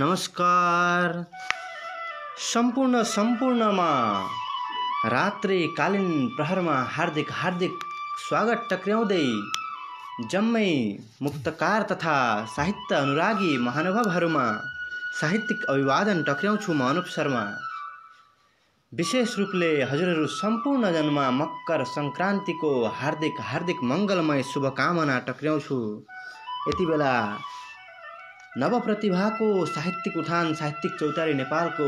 नमस्कार। सम्पूर्णमा रात्रिकालीन प्रहरमा हार्दिक स्वागत टक्र्याउँदै जम्मै मुक्तकार तथा साहित्य अनुरागी महानुभावहरूमा साहित्यिक अभिवादन टक्र्याउँछु म अनुप शर्मा। विशेष रूपले हजुरहरू सम्पूर्ण जनमा मकर संक्रान्तिको हार्दिक मङ्गलमय शुभकामना टक्र्याउँछु। यति बेला नवप्रतिभाको साहित्यिक उठान साहित्यिक चौतारी नेपालको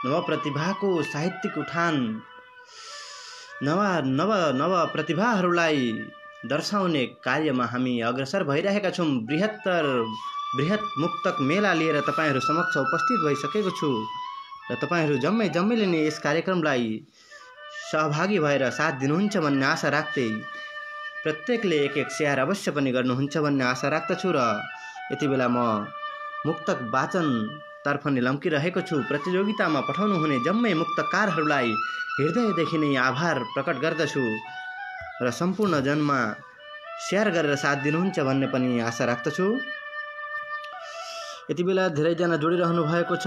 नवप्रतिभाको साहित्यिक उठान नव प्रतिभाहरूलाई दर्शाउने कार्यमा हामी अग्रसर भइरहेका छौँ। बृहत मुक्तक मेला लिएर तपाईहरू समक्ष उपस्थित भइसकेको छु र तपाईहरू जम्मैले नै यस कार्यक्रमलाई सहभागी भएर साथ दिनुहुन्छ भन्ने आशा राख्दै प्रत्येकले एक शेयर अवश्य पनि गर्नुहुन्छ भन्ने आशा राख्दछु। र यति बेला म मुक्तक वाचन तर्फ नै लम्किरहेको छु। प्रतियोगितामा पठाउनु हुने जम्मै मुक्तकारहरूलाई हृदयदेखि नै आभार प्रकट गर्दछु र सम्पूर्ण जनमा शेयर गरेर साथ दिनुहुन्छ भन्ने पनि आशा राख्दछु। यति बेला धेरैजना जोडिरहनु भएको छ।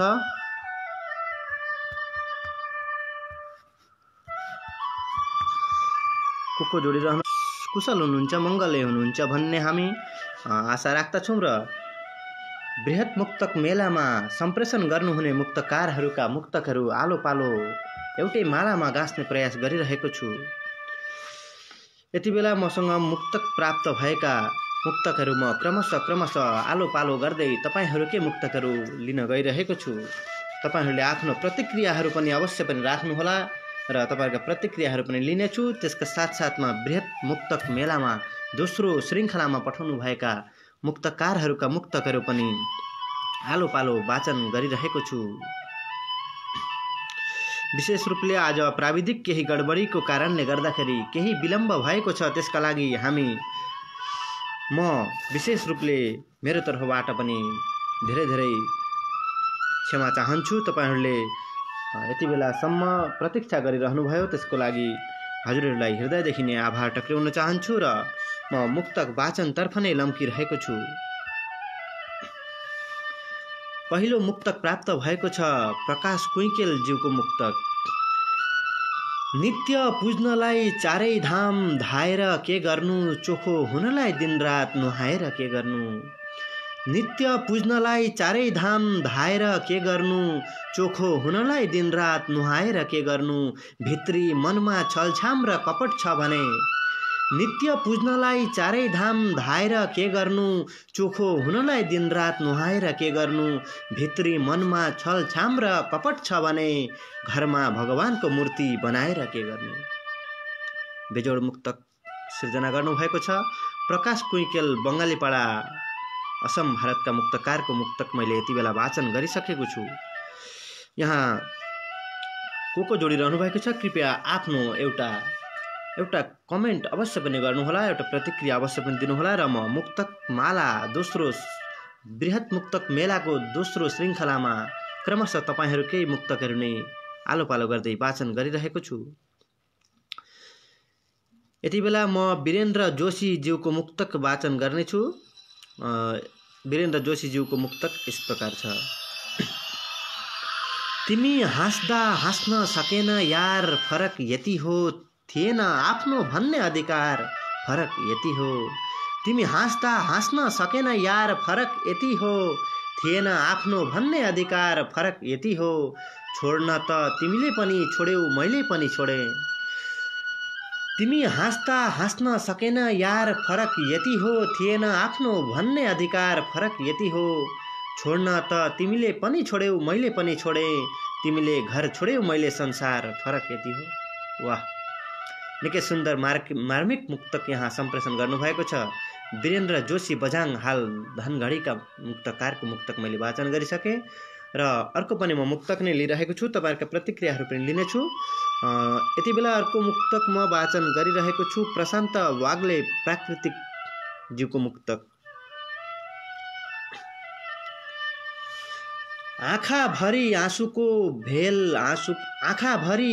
को जोडिरहनु कुशल हुनुहुन्छ, मङ्गलै हुनुहुन्छ भन्ने हामी आशा राख्दछौँ र बृहत मुक्तक मेलामा सम्प्रेषण गर्नुहुने मुक्तकारहरूका मुक्तकहरू आलो पालो एउटै मालामा गाँस्ने प्रयास गरिरहेको छु। यति बेला मसँग मुक्तक प्राप्त भएका मुक्तकहरू म क्रमशः आलो पालो गर्दै तपाईहरूकै मुक्तकहरू लिन गइरहेको छु। तपाईहरूले आफ्नो प्रतिक्रियाहरू पनि अवश्य पनि राख्नुहोला र तपाईहरुका प्रतिक्रियाहरू पनि लिनेछु। त्यसका साथसाथमा बृहत मुक्तक मेलामा दोस्रो श्रृङ्खलामा पठाउनु भएका मुक्तकारहरूका मुक्तकहरू पनि आलो पालो वाचन गरिरहेको छु। विशेष रूपले आज प्राविधिक केही गडबडीको कारणले गर्दाखेरि केही विलम्ब भएको छ। त्यसका लागि म विशेष रूपले मेरो तर्फबाट पनि धेरै क्षमा चाहन्छु। तपाईहरूले यति बेलासम्म प्रतीक्षा गरिरहनुभयो त्यसको लागि हजुरहरूलाई हृदयदेखि नै आभार टक्र्याउन चाहन्छु र म मुक्तक वाचनतर्फ नै लम्किरहेको छु। पहिलो मुक्तक प्राप्त भएको छ प्रकाश कुइकेलज्यूको मुक्तक। नित्य पुज्नलाई चारै धाम धाएर के गर्नु, चोखो हुनलाई दिनरात नुहाएर के गर्नु। नित्य पुज्नलाई चारै धाम धाएर के गर्नु, चोखो हुनलाई दिनरात नुहाएर के गर्नु। भित्री मनमा छलछाम र कपट छ भने। नित्य पुज्नलाई चारै धाम धाएर के गर्नु, चोखो हुनलाई दिनरात नुहाएर के गर्नु। भित्री मनमा छलछाम र कपट छ भने घरमा भगवानको मूर्ति बनाएर के गर्नु। बेजोड मुक्तक सृजना गर्नुभएको छ प्रकाश कुइकेल बङ्गालीपाडा असम भारतका मुक्तकारको मुक्तक मैले यति बेला वाचन गरिसकेको छु। यहाँ को जोडिरहनु भएको छ कृपया आफ्नो एउटा कमेन्ट अवश्य पनि गर्नुहोला, एउटा प्रतिक्रिया अवश्य पनि दिनुहोला र म मुक्तक माला दोस्रो बृहत मुक्तक मेलाको दोस्रो श्रृङ्खलामा क्रमशः तपाईहरूकै मुक्तकहरू नै आलो पालो गर्दै वाचन गरिरहेको छु। यति बेला म वीरेन्द्र जोशीज्यूको मुक्तक वाचन गर्नेछु। वीरेन्द्र जोशीज्यूको मुक्तक यस प्रकार छ। तिमी हाँस्दा हाँस्न सकेन यार, फरक यति हो थिएन आफ्नो भन्ने अधिकार, फरक यति हो। तिमी हाँस्दा हाँस्न सकेन यार, फरक यति हो थिएन आफ्नो भन्ने अधिकार, फरक यति हो। छोड्न त तिमीले पनि छोड्यौ मैले पनि छोडे। तिमी हाँस्दा हाँस्न सकेन यार, फरक यति हो थिएन आफ्नो भन्ने अधिकार, फरक यति हो। छोड्न त तिमीले पनि छोड्यौ मैले पनि छोडे। तिमीले घर छोड्यौ मैले संसार, फरक यति हो। वाह, निकै सुन्दर मार्मिक मुक्तक यहाँ सम्प्रेषण गर्नुभएको छ वीरेन्द्र जोशी बझाङ, हाल धनगढीका मुक्तकारको मुक्तक मैले वाचन गरिसकेँ र अर्को पनि म मुक्तक नै लिइरहेको छु। तपाईहरुका प्रतिक्रियाहरू पनि लिनेछु। यति बेला अर्को मुक्तक म वाचन गरिरहेको छु प्रशान्त वाग्ले प्राकृतिक ज्यूको मुक्तक। आँखाभरि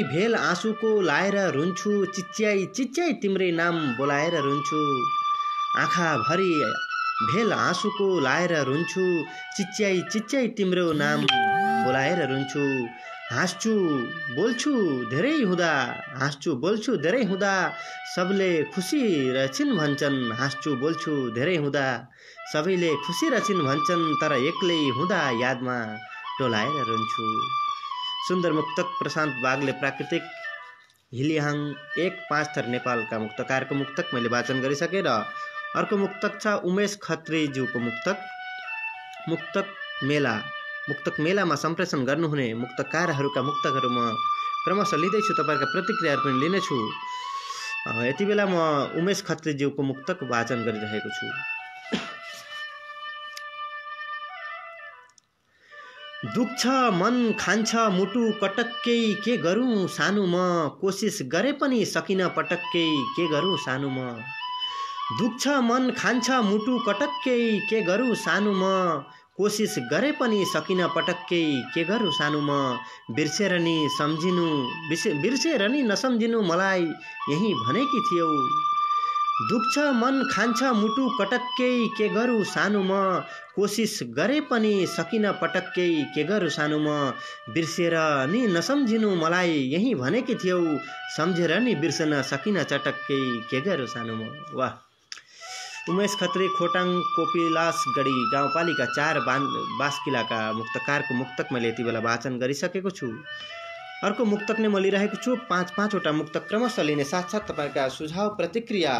भेल आँसुको लाएर रुन्छु, चिच्याई तिम्रै नाम बोलाएर रुन्छु। आँखाभरि भेल आँसुको लाएर रुन्छु, चिच्याई चिच्याई तिम्रो नाम बोलाएर रुन्छु। हाँस्छु बोल्छु धेरै हुँदा, हाँस्छु बोल्छु धेरै हुँदा सबले खुसी रहेछन् भन्छन्। हाँस्छु बोल्छु धेरै हुँदा सबैले खुसी रहेछन् भन्छन्, तर एक्लै हुँदा यादमा टोलाएर रुन्छु। सुन्दर मुक्तक प्रशान्त बागले प्राकृतिक हिलिहाङ 1-5 थर नेपालका मुक्तकारको मुक्तक मैले वाचन गरिसकेँ। र अर्को मुक्तक छ उमेश खत्रीज्यूको मुक्तक, मुक्तक मेलामा सम्प्रेषण गर्नुहुने मुक्तकारहरूका मुक्तकहरू म क्रमशः लिँदैछु, तपाईँहरूका प्रतिक्रियाहरू पनि लिनेछु। यति बेला म उमेश खत्रीज्यूको मुक्तक वाचन गरिरहेको छु। दुख्छ मन खान्छ मुटु कटक्कै के गरौँ सानो म, कोसिस गरे पनि सकिन पटक्कै के गरौँ सानो म। दुख्छ मन खान्छ मुटु कटक्कै के गरौँ सानो म, कोसिस गरे पनि सकिन पटक्कै के गरौँ सानो म। बिर्सेर नि नसम्झिनु मलाई यही भनेकी थियौ। दुख्छ मन खान्छ मुटु कटक्कै के गरौँ सानो म, कोसिस गरे पनि सकिन पटक्कै के गरौँ सानो म। बिर्सेर नि नसम्झिनु मलाई यही भनेकी थियौ, सम्झेर नि बिर्सन सकिन चटक्कै के गरौँ सानो म। वाह! उमेश खत्री खोटाङ कोपिलासगढी गाउँपालिका 4 बास्किलाका मुक्तकारको मुक्तक मैले यति बेला वाचन गरिसकेको छु। अर्को मुक्तक नै म लिइरहेको छु। 5-5वटा मुक्तक क्रमशः लिने साथसाथ तपाईँका सुझाव प्रतिक्रिया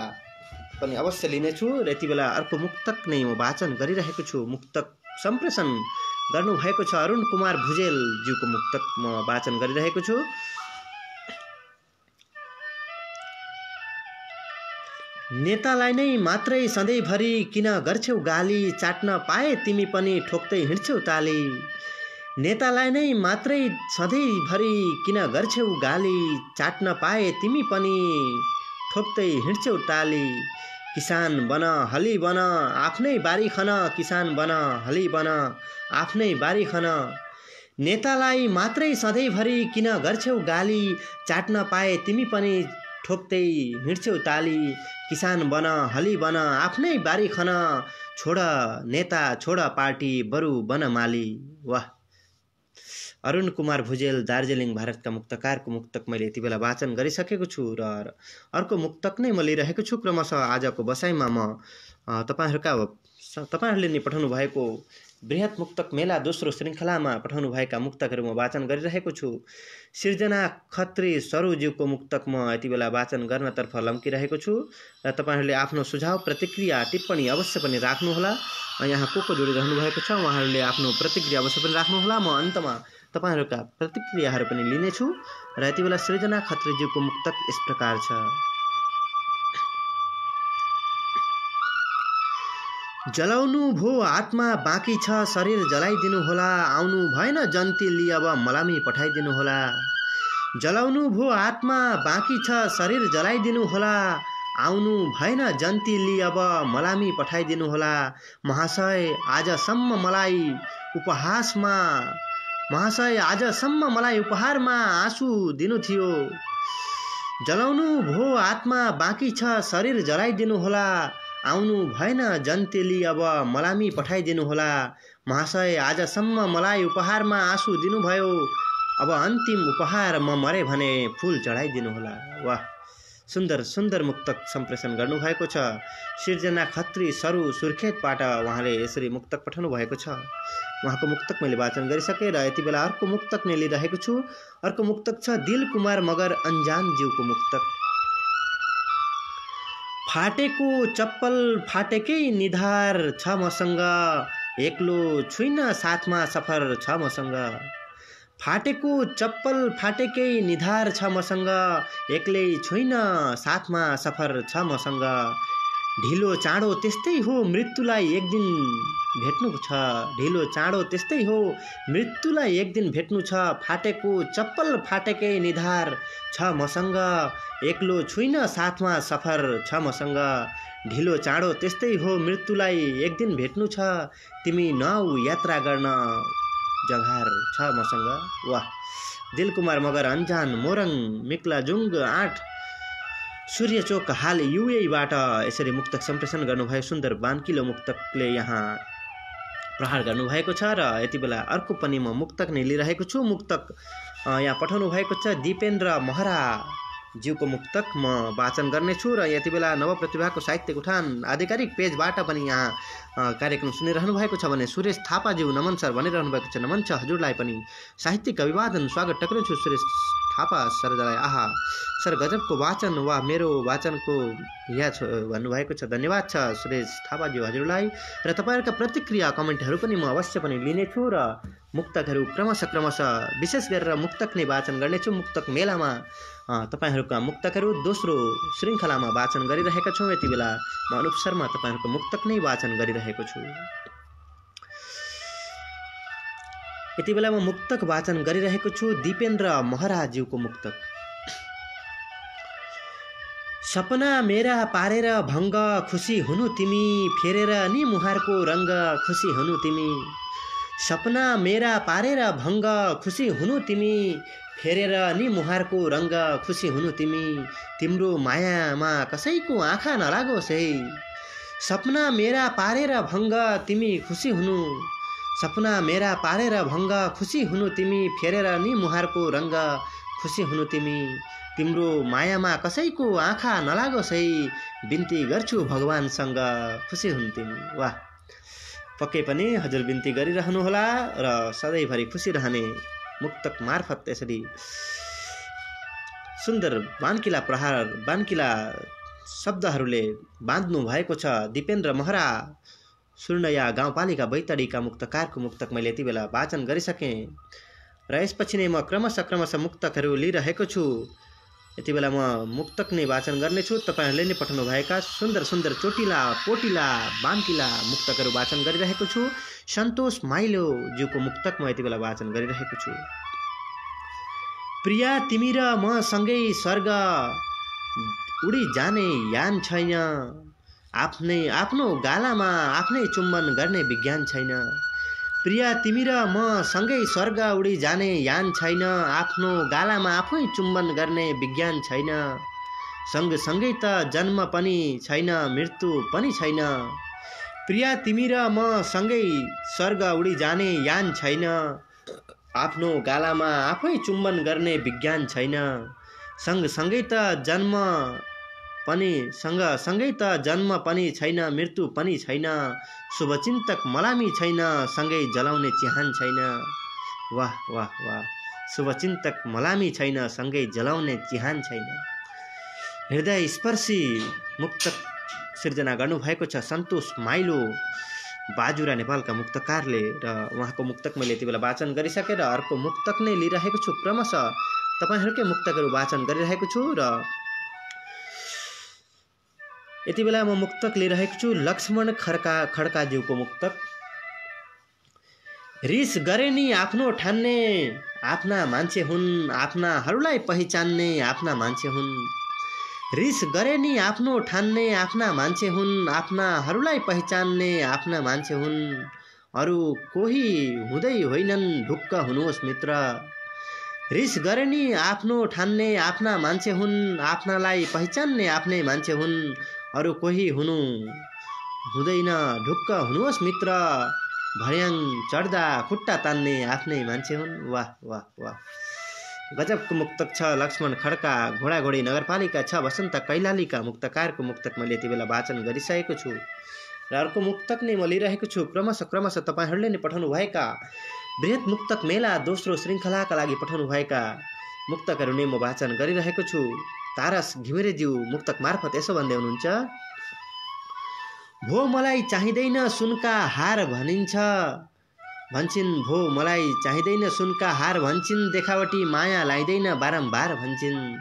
पनि अवश्य लिनेछु। र यति बेला अर्को मुक्तक नै म वाचन गरिरहेको छु। मुक्तक सम्प्रेषण गर्नुभएको छ अरुण कुमार भुजेलज्यूको मुक्तक म वाचन गरिरहेको छु। नेतालाई नै मात्रै सधैँभरि किन गर्छौ गाली, चाट्न पाए तिमी पनि ठोक्दै हिँड्छौ ताली। नेतालाई नै मात्रै सधैँभरि किन गर्छौ गाली, चाट्न पाए तिमी पनि ठोक्दै हिँड्छौ ताली। किसान बन हली बन आफ्नै बारी खन, किसान बन हली बन आफ्नै बारी खन। नेतालाई मात्रै सधैँभरि किन गर्छौ गाली, चाट्न पाए तिमी पनि ठोक्दै हिँड्छौ ताली। किसान बन हली बन आफ्नै बारी खन, छोड नेता छोड पार्टी बरु बन माली। वाह! अरुण कुमार भुजेल दार्जिलिङ भारतका मुक्तकारको मुक्तक मैले यति बेला वाचन गरिसकेको छु। र अर्को मुक्तक नै म लिइरहेको छु। क्रमशः आजको बसाइमा म तपाईँहरूले नि पठाउनु भएको बृहत मुक्तक मेला दोस्रो श्रृङ्खलामा पठाउनु भएका मुक्तकहरू म वाचन गरिरहेको छु। सिर्जना खत्री सरुज्यूको मुक्तक म यति बेला वाचन गर्नतर्फ लम्किरहेको छु। र तपाईँहरूले आफ्नो सुझाव प्रतिक्रिया टिप्पणी अवश्य पनि राख्नुहोला। यहाँ को जोडिरहनु भएको छ उहाँहरूले आफ्नो प्रतिक्रिया अवश्य पनि राख्नुहोला। म अन्तमा तपाईँहरूका प्रतिक्रियाहरू पनि लिनेछु। र यति बेला सृजना खत्रीज्यूको मुक्तक यस प्रकार छ। जलाउनु भो आत्मा बाँकी छ शरीर जलाइदिनु होला, आउनु भएन जन्ती लि अब मलामी पठाइदिनु होला। जलाउनु भो आत्मा बाँकी छ शरीर जलाइदिनु होला, आउनु भएन जन्ती लि अब मलामी पठाइदिनु होला। महाशय आजसम्म मलाई उपहारमा आँसु दिनु थियो। जलाउनु भो आत्मा बाँकी छ शरीर जलाइदिनु होला, आउनु भएन जन्तेली अब मलामी पठाइदिनु होला। महाशय आजसम्म मलाई उपहारमा आँसु दिनुभयो, अब अन्तिम उपहार म मरे भने फूल चढाइदिनु होला। वाह! सुन्दर सुन्दर मुक्तक सम्प्रेषण गर्नुभएको छ। सिर्जना खत्री सरु सुर्खेतबाट उहाँले यसरी मुक्तक पठाउनु भएको छ। उहाँको मुक्तक मैले वाचन गरिसकेँ। र यति बेला अर्को मुक्तक नै लिइरहेको छु। अर्को मुक्तक छ दिल कुमार मगर अन्जानज्यूको मुक्तक। फाटेको चप्पल फाटेकै निधार छ मसँग, एक्लो छुइनँ साथमा सफर छ मसँग। फाटेको चप्पल फाटेकै निधार छ मसँग, एक्लै छुइनँ साथमा सफर छ मसँग। ढिलो चाँडो त्यस्तै हो मृत्युलाई एक दिन भेट्नु छ, ढिलो चाँडो त्यस्तै हो मृत्युलाई एक दिन भेट्नु छ। फाटेको चप्पल फाटेकै निधार छ मसँग, एक्लो छुइनँ साथमा सफर छ मसँग। ढिलो चाँडो त्यस्तै हो मृत्युलाई एक दिन भेट्नु छ, तिमी नआऊ यात्रा गर्न जघार छ मसँग। वाह! दिलकुमार मगर अन्जान मोरङ मिक्लाजुङ 8 सूर्यचोक हाल युएबाट यसरी मुक्तक सम्प्रेषण गर्नुभयो। सुन्दर बानकिलो मुक्तकले यहाँ प्रहार गर्नुभएको छ र यति बेला अर्को पनि म मुक्तक नै लिइरहेको छु। मुक्तक यहाँ पठाउनु भएको छ दिपेन्द्र महरा ज्यूको मुक्तक म वाचन गर्नेछु र यति बेला नवप्रतिभाको साहित्यिक उठान आधिकारिक पेजबाट पनि यहाँ कार्यक्रम सुनिरहनु भएको छ भने सुरेश थापाज्यू नमन सर भनिरहनु भएको छ। नमन छ हजुरलाई पनि, साहित्यिक अभिवादन स्वागत टक्रिन्छु सुरेश थापा सरलाई। आहा सर गजबको वाचन वा मेरो वाचनको यहाँ छ भन्नुभएको छ। धन्यवाद छ सुरेश थापाज्यू हजुरलाई र तपाईँहरूका प्रतिक्रिया कमेन्टहरू पनि म अवश्य पनि लिनेछु र मुक्तकहरू क्रमशः विशेष गरेर मुक्तक नै वाचन गर्नेछु। मुक्तक मेलामा तपाईँहरूका मुक्तकहरू दोस्रो श्रृङ्खलामा वाचन गरिरहेका छौँ। यति बेला म अनुप शर्मा तपाईँहरूको मुक्तक नै वाचन गरिरहेको छु। यति बेला म मुक्तक वाचन गरिरहेको छु दिपेन्द्र महराज्यूको मुक्तक। सपना मेरा पारेर भङ्ग खुसी हुनु तिमी, फेरेर नि मुहारको रङ्ग खुसी हुनु तिमी। सपना मेरा पारेर भङ्ग खुसी हुनु तिमी, फेरेर नि मुहारको रङ्ग खुसी हुनु तिमी। तिम्रो मायामा कसैको आँखा नलागोस् है। सपना मेरा पारेर भङ्ग तिमी खुसी हुनु, सपना मेरा पारेर भङ्ग खुसी हुनु तिमी, फेरेर नि मुहारको रङ्ग खुसी हुनु तिमी। तिम्रो मायामा कसैको आँखा नलागोस् है, बिन्ती गर्छु भगवानसँग खुसी हुनु तिमी। वाह, पक्कै पनि हजुर बिन्ती गरिरहनुहोला र सधैँभरि खुसी रहने मुक्तक मार्फत यसरी सुन्दर बानकिला प्रहार बानकिला शब्दहरूले बाँध्नु भएको छ। दिपेन्द्र महरा सुर्नया गाउँपालिका बैतडीका मुक्तकारको मुक्तक मैले यति बेला वाचन गरिसकेँ र यसपछि नै म क्रमशः मुक्तकहरू लिइरहेको छु। यति बेला म मुक्तक नै वाचन गर्नेछु। तपाईँहरूले नै पठाउनु भएका सुन्दर सुन्दर चोटिला पोटिला बानकिला मुक्तकहरू वाचन गरिरहेको छु। सन्तोष माइलो ज्यूको मुक्तक म यति बेला वाचन गरिरहेको छु। प्रिया तिमी र म सँगै स्वर्ग उडी जाने यान छैन, आफ्नो गालामा आफ्नै चुम्बन गर्ने विज्ञान छैन। प्रिया तिमी र म सँगै स्वर्ग उडी जाने यान छैन, आफ्नो गालामा आफै चुम्बन गर्ने विज्ञान छैन। सँगसँगै त जन्म पनि छैन मृत्यु पनि छैन। प्रिया तिमी र म सँगै स्वर्ग उडी जाने यान छैन, आफ्नो गालामा आफै चुम्बन गर्ने विज्ञान छैन। सँगसँगै त जन्म पनि छैन मृत्यु पनि छैन। शुभचिन्तक मलामी छैन, सँगै जलाउने चिहान छैन। वाह वाह वाह, शुभचिन्तक मलामी छैन, सँगै जलाउने चिहान छैन। हृदय स्पर्शी मुक्तक सिर्जना गर्नुभएको छ सन्तोष माइलो बाजुरा नेपालका मुक्तकारले र उहाँको मुक्तक मैले यति बेला वाचन गरिसकेँ र अर्को मुक्तक नै लिइरहेको छु। क्रमशः तपाईँहरूकै मुक्तकहरू वाचन गरिरहेको छु र यति बेला म मुक्तक लिइरहेको छु लक्ष्मण खड्काज्यूको मुक्तक। रिस गरे नि आफ्नो ठान्ने आफ्ना मान्छे हुन्, आफ्नाहरूलाई पहिचान्ने आफ्ना मान्छे हुन्। रिस गरे नि आफ्नो ठान्ने आफ्ना मान्छे हुन्, आफ्नाहरूलाई पहिचान्ने आफ्ना मान्छे हुन्। अरू कोही हुँदै होइनन् ढुक्क हुनुहोस् मित्र। रिस गरे नि आफ्नो ठान्ने आफ्ना मान्छे हुन्, आफ्नालाई पहिचान्ने आफ्नै मान्छे हुन्। अरू कोही हुँदैन ढुक्क हुनुहोस् मित्र, भर्याङ चढ्दा खुट्टा तान्ने आफ्नै मान्छे हुन्। वाह वाह वाह, गजबको मुक्तक छ। लक्ष्मण खड्का घोडाघोडी नगरपालिका 6 वसन्त कैलालीका मुक्तकारको मुक्तक मैले यति बेला वाचन गरिसकेको छु र अर्को मुक्तक नै म लिइरहेको छु। क्रमशः तपाईँहरूले नै पठाउनु भएका बृहत मुक्तक मेला दोस्रो श्रृङ्खलाका लागि पठाउनु भएका मुक्तकहरू नै म वाचन गरिरहेको छु। तारस घिमिरेज्यू मुक्तक मार्फत यसो भन्दै हुनुहुन्छ, भो मलाई चाहिँदैन सुनका हार भन्छन्, भो मलाई चाहिँदैन सुनका हार भन्छन्, देखावटी माया लाइदैन बारम्बार भन्छन्।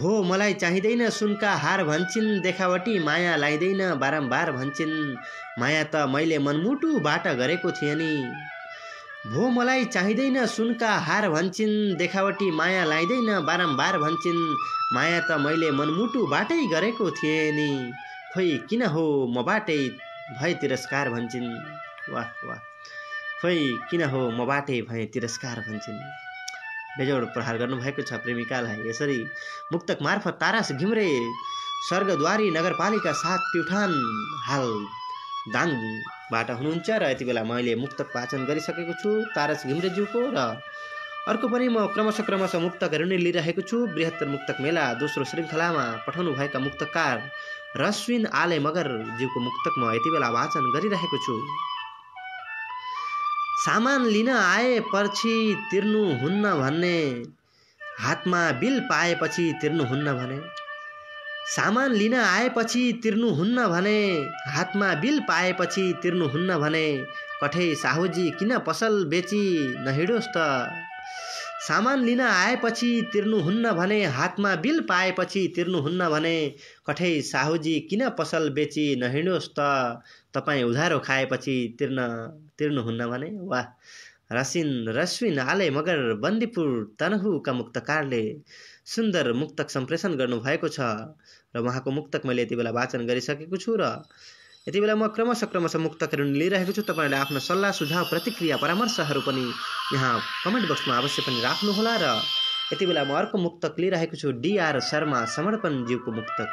भो मलाई चाहिँदैन सुनका हार भन्छन्, देखावटी माया लाइदैन बारम्बार भन्छन्। माया त मैले मनमुटुबाट गरेको थिएँ नि। भो मलाई चाहिँदैन सुनका हार भन्छन्, देखावटी माया लाइदैन बारम्बार भन्छन्। माया त मैले मनमुटुबाटै गरेको थिएँ नि, खोइ किन हो मबाटै भए तिरस्कार भन्छन्। वाह वाह, खोइ किन हो मबाटै भए तिरस्कार भन्छन्। बेजोड प्रहार गर्नुभएको छ प्रेमिकालाई। यसरी मुक्तक मार्फत तारास घिम्रे स्वर्गद्वारी नगरपालिका 7 प्युठान हाल दाङबाट हुनुहुन्छ र यति बेला मैले मुक्तक वाचन गरिसकेको छु तारास घिम्रेज्यूको। र अर्को पनि म क्रमशः मुक्तकहरू नै लिइरहेको छु। बृहत्तर मुक्तक मेला दोस्रो श्रृङ्खलामा पठाउनु भएका मुक्तकार रश्विन आले मगरज्यूको मुक्तक म यति बेला वाचन गरिरहेको छु। सामान लिन आएपछि तिर्नुहुन्न भन्ने, हातमा बिल पाएपछि तिर्नुहुन्न भने। सामान लिन आएपछि तिर्नुहुन्न भने, हातमा बिल पाएपछि तिर्नुहुन्न भने, कठै साहुजी किन पसल बेची नहिडोस् त। सामान लिन आएपछि तिर्नुहुन्न भने, हातमा बिल पाएपछि तिर्नुहुन्न भने, कठै साहुजी किन पसल बेची नहिडोस् त। तपाईँ उधारो खाएपछि तिर्नुहुन्न भने। वाह! रश्विन आले मगर बन्दीपुर तनहुका मुक्तकारले सुन्दर मुक्तक सम्प्रेषण गर्नुभएको छ र उहाँको मुक्तक मैले यति बेला वाचन गरिसकेको छु। र यति बेला म क्रमशः मुक्तकहरू लिइरहेको छु। तपाईँहरूले आफ्नो सल्लाह सुझाव प्रतिक्रिया परामर्शहरू पनि यहाँ कमेन्ट बक्समा अवश्य पनि राख्नुहोला। र यति बेला म अर्को मुक्तक लिइरहेको छु DR शर्मा समर्पणज्यूको मुक्तक।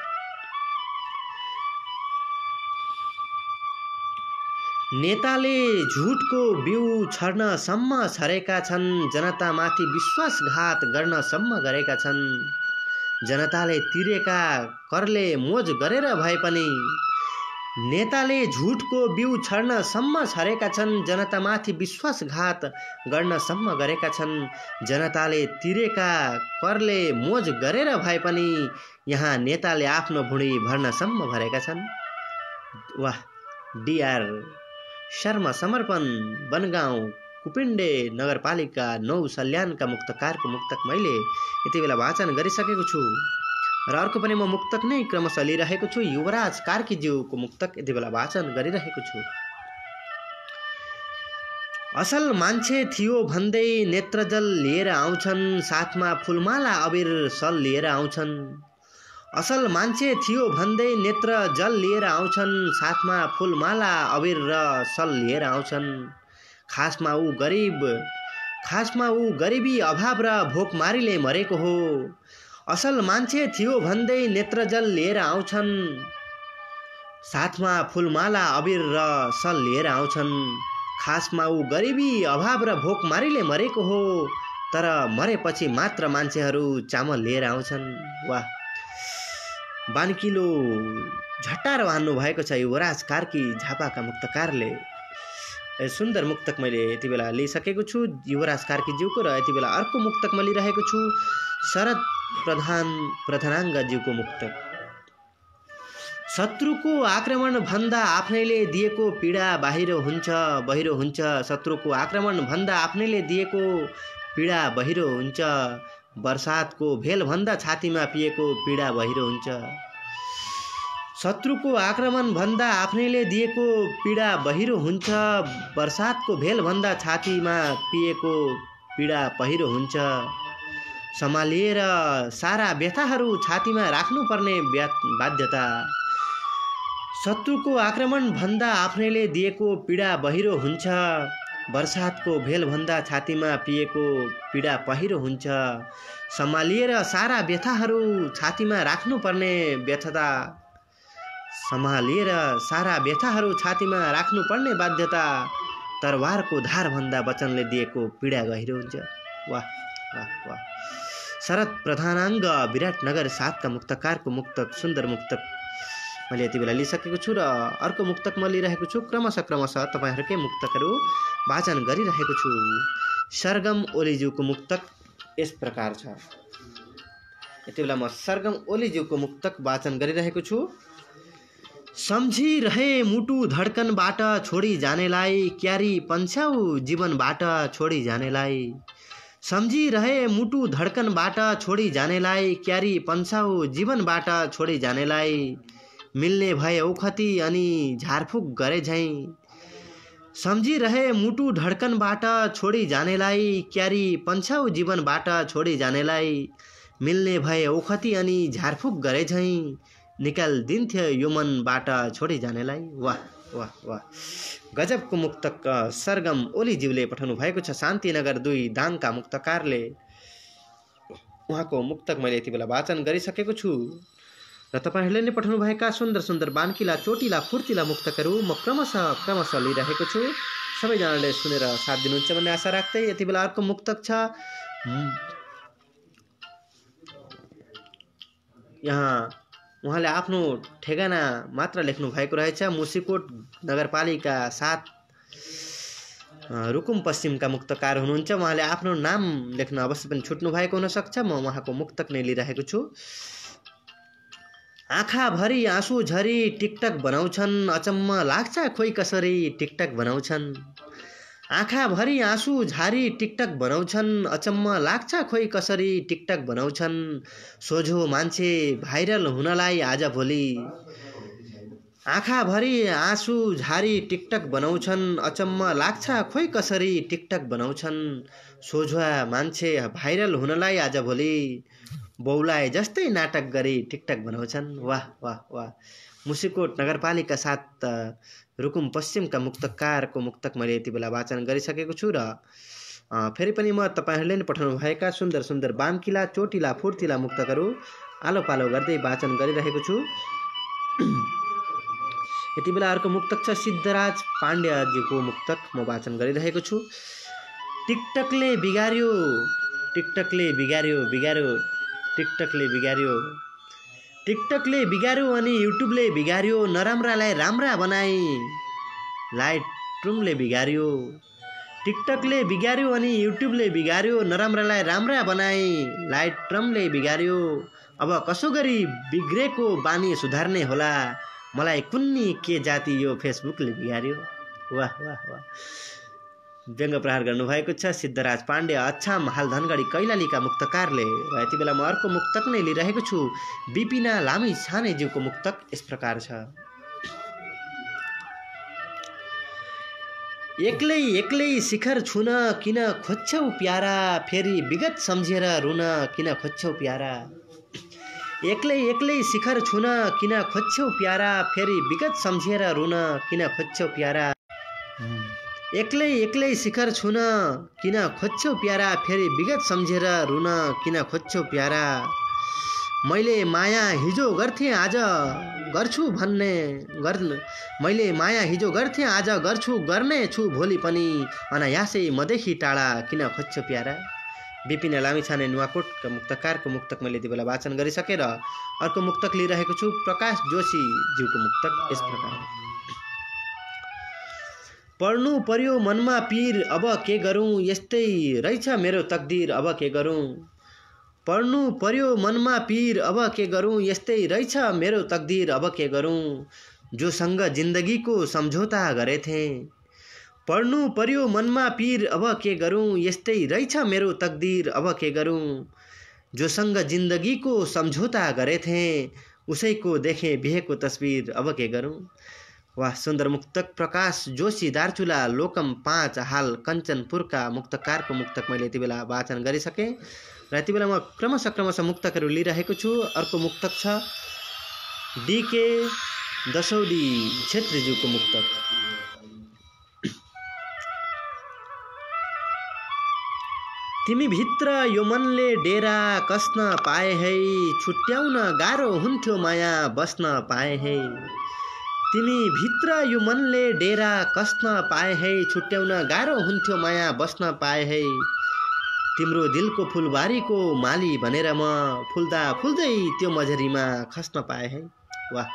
नेताले झुटको बिउ छर्नसम्म छरेका छन्, जनतामाथि विश्वासघात गर्नसम्म गरेका छन्। जनताले तिरेका करले मोज गरेर भए पनि, नेताले झुटको बिउ छर्नसम्म छरेका छन्, जनतामाथि विश्वासघात गर्नसम्म गरेका छन्। जनताले तिरेका करले मोज गरेर भए पनि, यहाँ नेताले आफ्नो भुँडी भर्नसम्म भरेका छन्। वाह! DR शर्मा समर्पण बनगाउँ कुपिण्डे नगरपालिका 9 सल्यानका मुक्तकारको मुक्तक मैले यति बेला वाचन गरिसकेको छु। र अर्को पनि म मुक्तक नै क्रमशः लिइरहेको छु। युवराज कार्कीज्यूको मुक्तक यति बेला वाचन गरिरहेको छु। असल मान्छे थियो भन्दै नेत्रजल लिएर आउँछन्, साथमा फुलमाला अबिर सल लिएर आउँछन्। असल मान्छे थियो भन्दै नेत्र जल लिएर आउँछन्, साथमा फुलमाला अबिर र सल लिएर आउँछन्। खासमा ऊ गरिबी अभाव र भोकमारीले मरेको हो। असल मान्छे थियो भन्दै नेत्र जल लिएर आउँछन्, साथमा फुलमाला अबिर र सल लिएर आउँछन्। खासमा ऊ गरिबी अभाव र भोकमारीले मरेको हो, तर मरेपछि मात्र मान्छेहरू चामल लिएर आउँछन्। वाह! बानकिलो झट्टार हान्नु भएको छ युवराज कार्की झापाका मुक्तकारले। सुन्दर मुक्तक मैले यति बेला लिइसकेको छु युवराज कार्कीज्यूको। र यति बेला अर्को मुक्तक म लिइरहेको छु शरद प्रधानाङ्गज्यूको मुक्तक। शत्रुको आक्रमण भन्दा आफ्नैले दिएको पीडा बहिरो हुन्छ। शत्रुको आक्रमण भन्दा आफ्नैले दिएको पीडा बहिरो हुन्छ। बर्सातको भेल भन्दा छातीमा पिएको पीडा बहिरो हुन्छ। शत्रुको आक्रमण भन्दा आफ्नैले दिएको पीडा बहिरो हुन्छ। बर्सातको भेल भन्दा छातीमा पिएको पीडा पहिरो हुन्छ। सम्हालिएर सारा व्यथाहरू छातीमा राख्नुपर्ने बाध्यता। शत्रुको आक्रमण भन्दा आफ्नैले दिएको पीडा बहिरो हुन्छ। बर्सातको भेल भन्दा छातीमा पिएको पीडा पहिरो हुन्छ। सम्हालिएर सारा व्यथाहरू छातीमा राख्नुपर्ने व्यथता। सम्हालिएर सारा व्यथाहरू छातीमा राख्नुपर्ने बाध्यता। तरवारको धार भन्दा वचनले दिएको पीडा गहिरो हुन्छ। वाह वाह वाह! शरद प्रधानाङ्ग विराटनगर 7 का मुक्तकारको मुक्तक सुन्दर मुक्तक मैले यति बेला लिइसकेको छु। र अर्को मुक्तक म लिइरहेको छु। क्रमशः तपाईँहरूकै मुक्तकहरू वाचन गरिरहेको छु। सरगम ओलीज्यूको मुक्तक यस प्रकार छ। यति बेला म सरगम ओलीज्यूको मुक्तक वाचन गरिरहेको छु। सम्झिरहे मुटु धड्कनबाट छोडी जानेलाई, क्यारी पन्छ्याउ जीवनबाट छोडी जानेलाई। सम्झिरहे मुटु धड्कनबाट छोडी जानेलाई, क्यारी पन्छ्याउ जीवनबाट छोडी जानेलाई। मिल्ने भए औखती अनि झारफुक गरे झैँ। सम्झिरहे मुटु धड्कनबाट छोडी जानेलाई, क्यारी पन्छ्याउ जीवनबाट छोडी जानेलाई। मिल्ने भए औखती अनि झारफुक गरे झैँ। निकाल्दिन्थ्यो यो मनबाट छोडी जानेलाई। वाह वाह वाह! गजबको मुक्तक सरगम ओलीज्यूले पठाउनु भएको छ। शान्तिनगर 2 दाङका मुक्तकारले उहाँको मुक्तक मैले यति बेला वाचन गरिसकेको छु र तपाईहरूले नै पठाउनुभएका सुन्दर सुन्दर बान्किला चोटिला फुर्तिला मुक्तकहरू म क्रमशः लिइरहेको छु। सबैजनाले सुनेर साथ दिनुहुन्छ भन्ने आशा राख्दै यति बेला अर्को मुक्तक छ। यहाँ उहाँले आफ्नो ठेगाना मात्र लेख्नु भएको रहेछ। मुसिकोट नगरपालिका 7 रुकुम पश्चिमका मुक्तकार हुनुहुन्छ। उहाँले आफ्नो नाम लेख्न अवश्य पनि छुट्नु भएको हुनसक्छ। म उहाँको मुक्तक नै लिइरहेको छु। आँखाभरि आँसु झरी टिकटक बनाउँछन्, अचम्म लाग्छ खोइ कसरी टिकटक बनाउँछन्। आँखाभरि आँसु झारी टिकटक बनाउँछन्, अचम्म लाग्छ खोइ कसरी टिकटक बनाउँछन्। सोझो मान्छे भाइरल हुनलाई आजभोलि। आँखाभरि आँसु झारी टिकटक बनाउँछन्, अचम्म लाग्छ खोइ कसरी टिकटक बनाउँछन्। सोझो मान्छे भाइरल हुनलाई आजभोलि बौलाए जस्तै नाटक गरी टिकटक बनाउँछन्। वाह वाह वाह। मुसिकोट नगरपालिका 7 रुकुम पश्चिमका मुक्तकारको मुक्तक मैले यति बेला वाचन गरिसकेको छु र फेरि पनि म तपाईहरूले नै पठाउनु भएका सुन्दर सुन्दर बामकिला चोटिला फुर्तिला मुक्तकहरू आलो पालो गर्दै वाचन गरिरहेको छु। यति बेला अर्को मुक्तक छ सिद्धराज पाण्डेजीको मुक्तक म वाचन गरिरहेको छु। टिकटकले बिगार्यो, टिकटकले बिगार्यो बिगार्यो, टिकटकले बिगार्यो, टिकटकले बिगार्यो अनि युट्युबले बिगार्यो। नराम्रालाई राम्रा बनाई लाइटरुमले बिगार्यो। टिकटकले बिगार्यो अनि युट्युबले बिगार्यो। नराम्रालाई राम्रा बनाई लाइटरुमले बिगार्यो। अब कसो गरी बिग्रेको बानी सुधार्ने होला, मलाई कुन्नी के जाति यो फेसबुकले बिगार्यो। वाह वाह वाह। व्यङ्ग प्रहार गर्नुभएको छ सिद्धराज पाण्डे अछाम हाल धनगढी कैलालीका मुक्तकारले। र यति बेला म अर्को मुक्तक नै लिइरहेको छु। बिपिना लामी छानेज्यूको मुक्तक यस प्रकार छ। एक्लै एक्लै शिखर छुन किन खोज्छौ प्यारा, फेरि विगत सम्झेर रुन किन खोज्छौ प्यारा। एक्लै एक्लै शिखर छुन किन खोज्छौ प्यारा, फेरि विगत सम्झेर रुन किन खोज्छौ प्यारा। एक्लै एक्लै शिखर छुन किन खोज्छौ प्यारा, फेरि विगत सम्झेर रुन किन खोज्छौ प्यारा। मैले माया हिजो गर्थेँ आज गर्छु भन्ने मैले माया हिजो गर्थेँ आज गर्छु गर्ने छु भोलि पनि, अनायासै मदेखि टाढा किन खोज्छौ प्यारा। बिपिना लामिछाने नुवाकोटका मुक्तकारको मुक्तक मैले यति बेला वाचन गरिसकेर अर्को मुक्तक लिइरहेको छु। प्रकाश जोशी ज्यूको मुक्तक यस प्रकार। पढ्नु पर्यो मनमा पीर अब के गरौँ, यस्तै रहेछ मेरो तकदीर अब के गरौँ। पढ्नु पर्यो मनमा पीर अब के गरौँ, यस्तै रहेछ मेरो तकदीर अब के गरौँ। जोसँग जिन्दगीको सम्झौता गरेथे। पढ्नु पर्यो मनमा पीर अब के गरौँ, यस्तै रहेछ मेरो तकदीर अब के गरौँ। जोसँग जिन्दगीको सम्झौता गरेथे, उसैको देखेँ बिहेको तस्बिर अब के गरौँ। वाह सुन्दर मुक्तक। प्रकाश जोशी दार्चुला लोकम 5 हाल कञ्चनपुरका मुक्तकारको मुक्तक मैले यति बेला वाचन गरिसकेँ र यति बेला म क्रमशः मुक्तकहरू लिइरहेको छु। अर्को मुक्तक छ डीके दशौडी छेत्रीज्यूको मुक्तक। तिमी भित्र यो मनले डेरा कस्न पाए है, छुट्याउन गाह्रो हुन्थ्यो माया बस्न पाए है। तिमी भित्र यो मनले डेरा कस्न पाए है, छुट्याउन गाह्रो हुन्थ्यो माया बस्न पाए है। तिम्रो दिलको फुलबारीको माली भनेर म फुल्दा फुल्दै त्यो मझरीमा खस्न पाए है। वाह।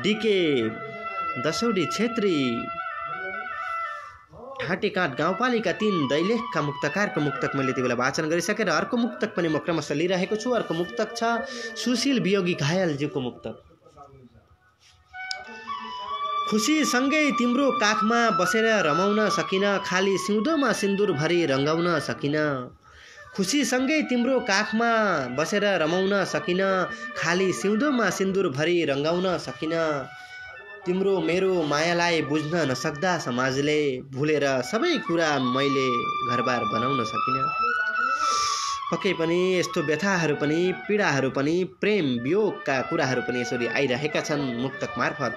डीके दशौडी छेत्री ठाटेकाँट गाउँपालिका 3 दैलेखका मुक्तकारको मुक्तक मैले यति बेला वाचन गरिसकेर अर्को मुक्तक पनि म क्रमशः लिइरहेको छु। अर्को मुक्तक छ सुशील वियोगी घायलज्यूको मुक्तक। खुसीसँगै तिम्रो काखमा बसेर रमाउन सकिन, खाली सिउँदोमा सिन्दुर भरी रङ्गाउन सकिन। खुसीसँगै तिम्रो काखमा बसेर रमाउन सकिन, खाली सिउँदोमा सिन्दुर भरी रङ्गाउन सकिन। तिम्रो मेरो मायालाई बुझ्न नसक्दा समाजले, भुलेर सबै कुरा मैले घरबार बनाउन सकिन। पक्कै पनि यस्तो व्यथाहरू पनि पीडाहरू पनि प्रेम वियोगका कुराहरू पनि यसरी आइरहेका छन् मुक्तक मार्फत।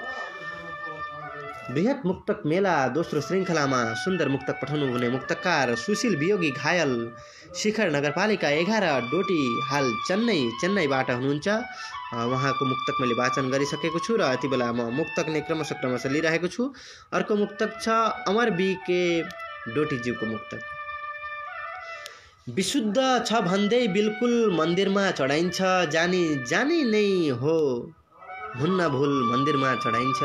बृहत मुक्तक मेला दोस्रो श्रृङ्खलामा सुन्दर मुक्तक पठाउनु हुने मुक्तकार सुशील वियोगी घायल शिखर नगरपालिका 11 डोटी हाल चेन्नईबाट हुनुहुन्छ। उहाँको मुक्तक मैले वाचन गरिसकेको छु र यति बेला म मुक्तक नै क्रमशः लिइरहेको छु। अर्को मुक्तक छ अमर बीके डोटीज्यूको मुक्तक। विशुद्ध छ भन्दै बिल्कुल मन्दिरमा चढाइन्छ, जानी जानी नै हो हुन्न भुल मन्दिरमा चढाइन्छ।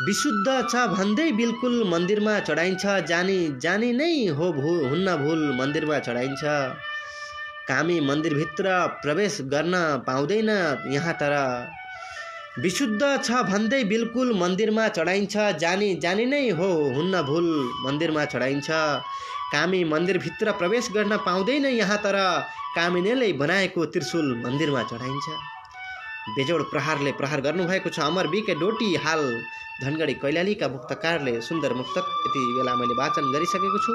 विशुद्ध छ भन्दै बिल्कुल मन्दिरमा चढाइन्छ, जानी जानी नै हो हुन्न भुल मन्दिरमा चढाइन्छ। कामी मन्दिरभित्र प्रवेश गर्न पाउँदैन यहाँ तर। विशुद्ध छ भन्दै बिल्कुल मन्दिरमा चढाइन्छ, जानी जानी नै हो हुन्न भुल मन्दिरमा चढाइन्छ। कामी मन्दिरभित्र प्रवेश गर्न पाउँदैन यहाँ तर, कामिनेले बनाएको त्रिशूल मन्दिरमा चढाइन्छ। बेजोड प्रहारले प्रहार गर्नुभएको छ अमर बीके डोटी हाल धनगढी कैलालीका मुक्तकारले सुन्दर मुक्तक यति बेला मैले वाचन गरिसकेको छु।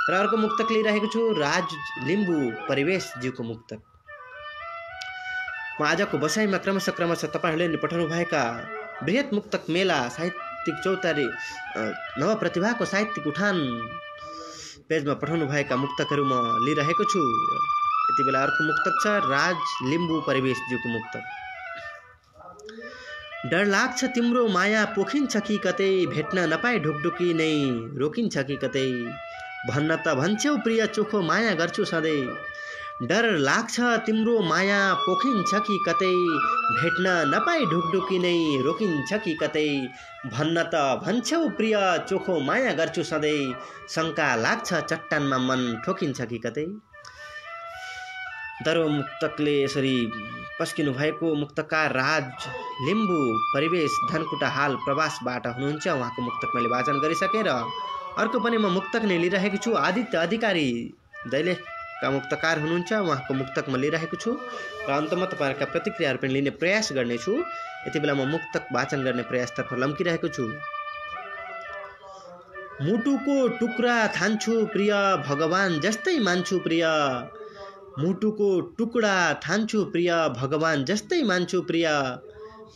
र अर्को मुक्तक लिइरहेको छु राज लिम्बू परिवेशज्यूको मुक्तक। म आजको बसाइमा क्रमशः तपाईहरूले पठाउनुभएका बृहत मुक्तक मेला साहित्यिक चौतारी नवप्रतिभाको साहित्यिक उठान पेजमा पठाउनुभएका मुक्तकहरू म लिइरहेको छु। यति बेला अर्को मुक्तक छ राज लिम्बू परिवेशज्यूको मुक्तक। डर लाग्छ तिम्रो माया पोखिन्छ कि कतै, भेट्न नपाए ढुकढुकी नै रोकिन्छ कि कतै। भन्न त भन्छौ प्रिय चोखो माया गर्छु सधैँ। डर लाग्छ तिम्रो माया पोखिन्छ कि कतै, भेट्न नपाए ढुकढुकी नै रोकिन्छ कि कतै। भन्न त भन्छौ प्रिय चोखो माया गर्छु सधैँ, शङ्का लाग्छ चट्टानमा मन ठोकिन्छ कि कतै। दरो मुक्तकले यसरी पस्किनु भएको मुक्तकार राज लिम्बू परिवेश धनकुटा हाल प्रवासबाट हुनुहुन्छ। उहाँको मुक्तक मैले वाचन गरिसकेँ र अर्को पनि म मुक्तक नै लिइरहेको छु। आदित्य अधिकारी दैलेखका मुक्तकार हुनुहुन्छ। उहाँको मुक्तक म लिइरहेको छु र अन्तमा तपाईँहरूका प्रतिक्रियाहरू पनि लिने प्रयास गर्नेछु। यति बेला म मुक्तक वाचन गर्ने प्रयासतर्फ लम्किरहेको छु। मुटुको टुक्रा थान्छु प्रिय भगवान जस्तै मान्छु प्रिय। मुटुको टुक्रा थान्छु प्रिय भगवान जस्तै मान्छु प्रिय।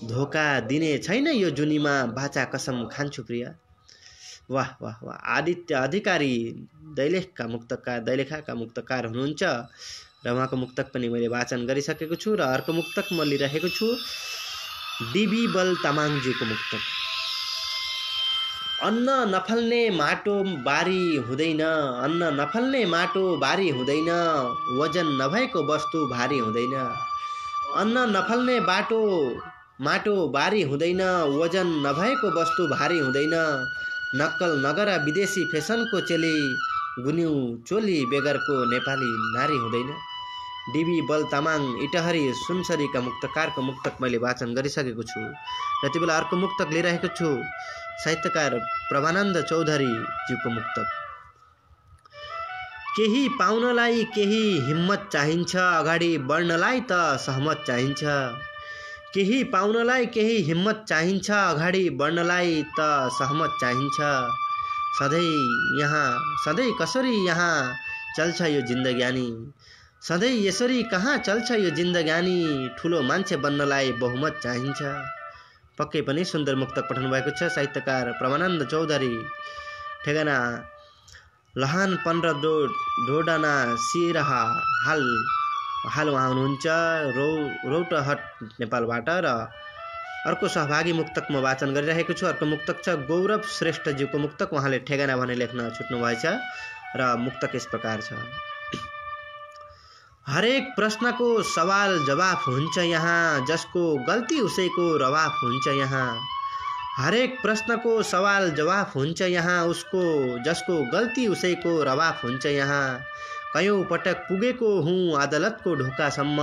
धोका दिने छैन यो जुनीमा बाचा कसम खान्छु प्रिय। वाह वाह वाह। आदित्य अधिकारी दैलेखाका मुक्तकार हुनुहुन्छ र उहाँको मुक्तक पनि मैले वाचन गरिसकेको छु। र अर्को मुक्तक म लिइरहेको छु डिबी बल तामाङज्यूको मुक्तक। अन्न नफल्ने माटो बारी हुँदैन, अन्न नफल्ने माटो बारी हुँदैन, वजन नभएको वस्तु भारी हुँदैन। अन्न नफल्ने माटो बारी हुँदैन, वजन नभएको वस्तु भारी हुँदैन। नक्कल नगर विदेशी फेसनको चेली, गुन्यु चोली बेगरको नेपाली नारी हुँदैन। डिबी बल तामाङ इटहरी सुनसरीका मुक्तकारको मुक्तक मैले वाचन गरिसकेको छु। र त्यति बेला अर्को मुक्तक लिइरहेको छु साहित्यकार प्रभानन्द चौधरीज्यूको मुक्तक। केही पाउनलाई केही हिम्मत चाहिन्छ, अगाडि बढ्नलाई त सहमत चाहिन्छ। केही पाउनलाई केही हिम्मत चाहिन्छ, अगाडि बढ्नलाई त सहमत चाहिन्छ। सधैँ कसरी यहाँ चल्छ यो जिन्दगानी, सधैँ यसरी कहाँ चल्छ यो जिन्दगानी। ठुलो मान्छे बन्नलाई बहुमत चाहिन्छ। पक्कै पनि सुन्दर मुक्तक पठाउनु भएको छ साहित्यकार प्रमानन्द चौधरी। ठेगाना लहान 15 ढोडना सिरहा हाल उहाँ हुनुहुन्छ रौटहट नेपालबाट। र अर्को सहभागी मुक्तक म वाचन गरिरहेको छु। अर्को मुक्तक छ गौरव श्रेष्ठज्यूको मुक्तक। उहाँले ठेगाना भने लेख्न छुट्नु भएछ र मुक्तक यस प्रकार छ। हरेक प्रश्नको सवाल जवाफ हुन्छ यहाँ, जसको गल्ती उसैको रवाफ हुन्छ यहाँ। हरेक प्रश्नको सवाल जवाफ हुन्छ यहाँ, जसको गल्ती उसैको रवाफ हुन्छ यहाँ। कयौं पटक पुगेको हुँ अदालतको ढोकासम्म,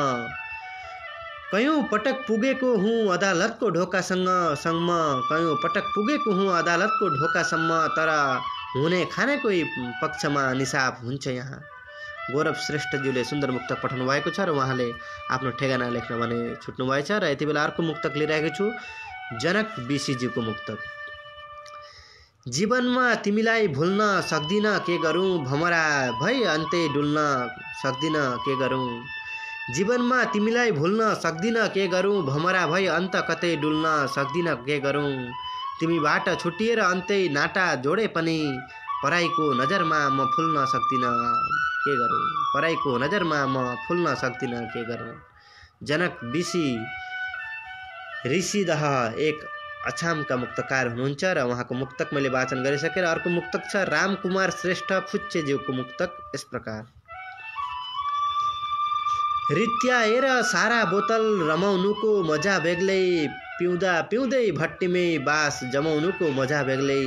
कयौं पटक पुगेको हुँ अदालतको ढोकासम्म, कयौं पटक पुगेको हुँ अदालतको ढोकासम्म। तर हुने खानेकै पक्षमा निसाफ हुन्छ यहाँ। गौरव श्रेष्ठज्यूले सुन्दर मुक्तक पठाउनु भएको छ र उहाँले आफ्नो ठेगाना लेख्न भने छुट्नु भएछ। र यति बेला अर्को मुक्तक लिइरहेको छु जनक बिसीज्यूको मुक्तक। जीवनमा तिमीलाई भुल्न सक्दिन के गरौँ, भमरा भई अन्त्य डुल्न सक्दिन के गरौँ। जीवनमा तिमीलाई भुल्न सक्दिन के गरौँ, भमरा भई अन्त कतै डुल्न सक्दिन के गरौँ। तिमीबाट छुटिएर अन्तै नाटा जोडे पनि पराईको नजरमा म फुल्न सक्दिनँ के गरौँ, पराईको नजरमा म फुल्न सक्दिनँ के गरौँ। जनक ऋषिदह एक अछामका मुक्तकार हुनुहुन्छ र उहाँको मुक्तक मैले वाचन गरिसकेँ। र अर्को मुक्तक छ रामकुमार श्रेष्ठ फुच्चेज्यूको मुक्तक यस प्रकार। रित्याएर सारा बोतल रमाउनुको मजा बेग्लै, पिउँदा पिउँदै भट्टीमै बास जमाउनुको मजा बेग्लै।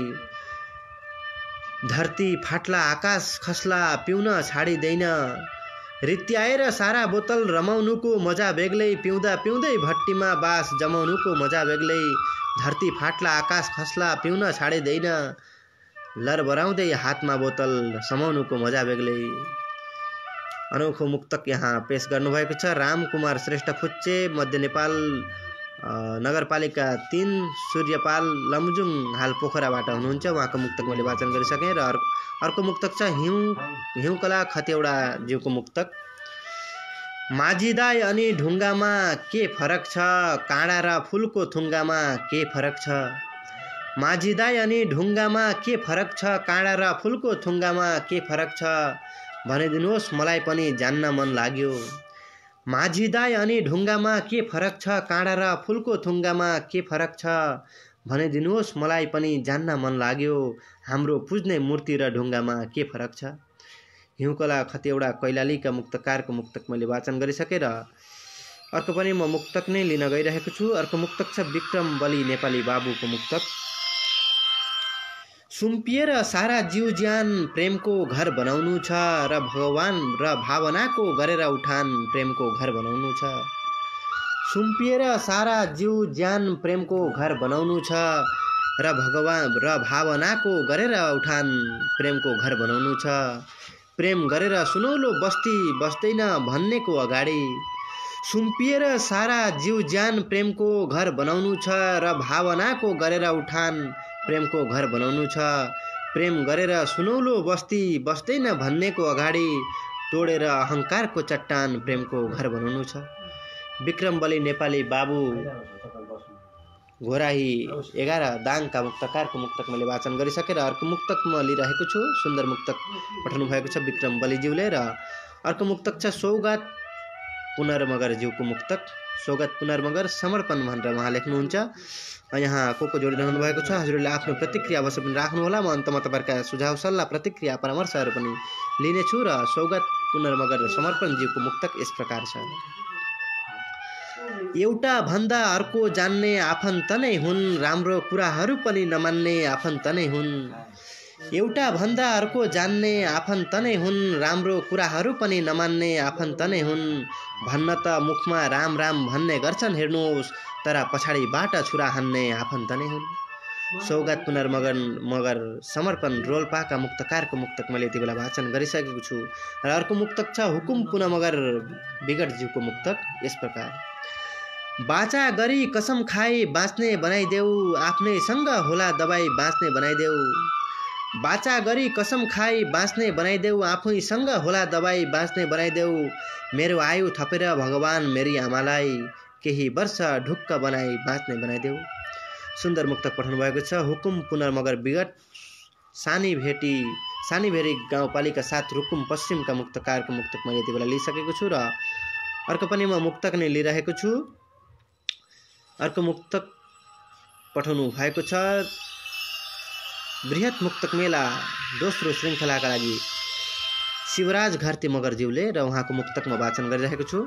धरती फाट्ला आकाश खस्ला पिउन छाडिँदैन, रित्याएर सारा बोतल रमाउनुको मजा बेग्लै, पिउँदा पिउँदै भट्टीमा बास जमाउनुको मजा बेग्लै। धरती फाट्ला आकाश खस्ला पिउन छाडिँदैन, लरबराउँदै हातमा बोतल समाउनुको मजा बेग्लै। अनोखो मुक्तक यहाँ पेश गर्नुभएको छ रामकुमार श्रेष्ठ फुच्चे, मध्य नेपाल नगरपालिका 3 सूर्यपाल लमजुङ हाल पोखराबाट हुनुहुन्छ। उहाँको मुक्तक मैले वाचन गरिसकेँ। र अर्को मुक्तक छ हिउँकला खतेवडा ज्यूको मुक्तक। माझी दाई अनि ढुङ्गामा के फरक छ, काँडा र फुलको थुङ्गामा के फरक छ। माझी दाई अनि ढुङ्गामा के फरक छ, काँडा र फुलको थुङ्गामा के फरक छ, भनिदिनुहोस् मलाई पनि जान्न मन लाग्यो। माझी दाई अनि ढुङ्गामा के फरक छ, काँडा र फुलको थुङ्गामा के फरक छ, भनिदिनुहोस् मलाई पनि जान्न मन लाग्यो। हाम्रो पुज्ने मूर्ति र ढुङ्गामा के फरक छ। हिउँकला खतेवडा कैलालीका मुक्तकारको मुक्तक मैले वाचन गरिसकेँ। र अर्को पनि म मुक्तक नै लिन गइरहेको छु। अर्को मुक्तक छ विक्रम बलि नेपाली बाबुको मुक्तक। सुम्पिएर सारा जीव ज्यान प्रेमको घर बनाउनु छ, र भगवान र भावनाको गरेर उठान प्रेमको घर बनाउनु छ। सुम्पिएर सारा जीव ज्यान प्रेमको घर बनाउनु छ, र भगवान र भावनाको गरेर उठान प्रेमको घर बनाउनु छ। प्रेम गरेर सुनौलो बस्ती बस्दैन भन्नेको अगाडि, सुम्पिएर सारा जीव ज्यान प्रेमको घर बनाउनु छ, र भावनाको गरेर उठान प्रेमको घर बनाउनु छ। प्रेम गरेर सुनौलो बस्ती बस्दैन भन्नेको अगाडि, तोडेर अहङ्कारको चट्टान प्रेमको घर बनाउनु छ। विक्रम बलि नेपाली बाबु घोराही 11 दाङका मुक्तकारको मुक्तक मैले वाचन गरिसकेँ। र अर्को मुक्तक म लिइरहेको छु। सुन्दर मुक्तक पठाउनु भएको छ विक्रम बलिज्यूले। र अर्को मुक्तक छ सौगात पुनर्मगरज्यूको मुक्तक। सौगात पुनर्मगर समर्पण भनेर उहाँ लेख्नुहुन्छ। यहाँ को जोडिरहनु भएको छ। हजुरले आफ्नो प्रतिक्रिया अवश्य पनि राख्नुहोला। म अन्तमा तपाईँहरूका सुझाव सल्लाह प्रतिक्रिया परामर्शहरू पनि लिनेछु। र सौगात पुनर्मगर समर्पणज्यूको मुक्तक यस प्रकार छ। एउटा भन्दा अर्को जान्ने आफन्त नै हुन्, राम्रो कुराहरू पनि नमान्ने आफन्त नै हुन्। एउटा भन्दा अर्को जान्ने आफन्त नै हुन्, राम्रो कुराहरू पनि नमान्ने आफन्त नै हुन्। भन्न त मुखमा राम राम भन्ने गर्छन् हेर्नुहोस्, तर पछाडिबाट छुरा हान्ने आफन्त नै हुन्। सौगात पुनर्मगर समर्पण रोल्पाका मुक्तकारको मुक्तक मैले यति बेला वाचन गरिसकेको छु। र अर्को मुक्तक छ हुकुम पुनमगर विगतज्यूको मुक्तक यस प्रकार। बाचा गरी कसम खाई बाँच्ने बनाइदेऊ, आफ्नैसँग होला दबाई बाँच्ने बनाइदेऊ। बाचा गरी कसम खाई बाँच्ने बनाइदेऊ, आफैसँग होला दबाई बाँच्ने बनाइदेऊ। मेरो आयु थपेर भगवान मेरी आमालाई केही वर्ष ढुक्क बनाई बाँच्ने बनाइदेऊ। सुन्दर मुक्तक पठाउनु भएको छ हुकुम पुनर्मगर विगत सानीभेरी गाउँपालिका 7 रुकुम पश्चिमका मुक्तकारको मुक्तक मैले यति बेला लिइसकेको छु। र अर्को पनि म मुक्तक नै लिइरहेको छु। अर्को मुक्तक पठाउनु भएको छ बृहत मुक्तक मेला दोस्रो श्रृङ्खलाका लागि शिवराज घरती मगरज्यूले। र उहाँको मुक्तक म वाचन गरिरहेको छु।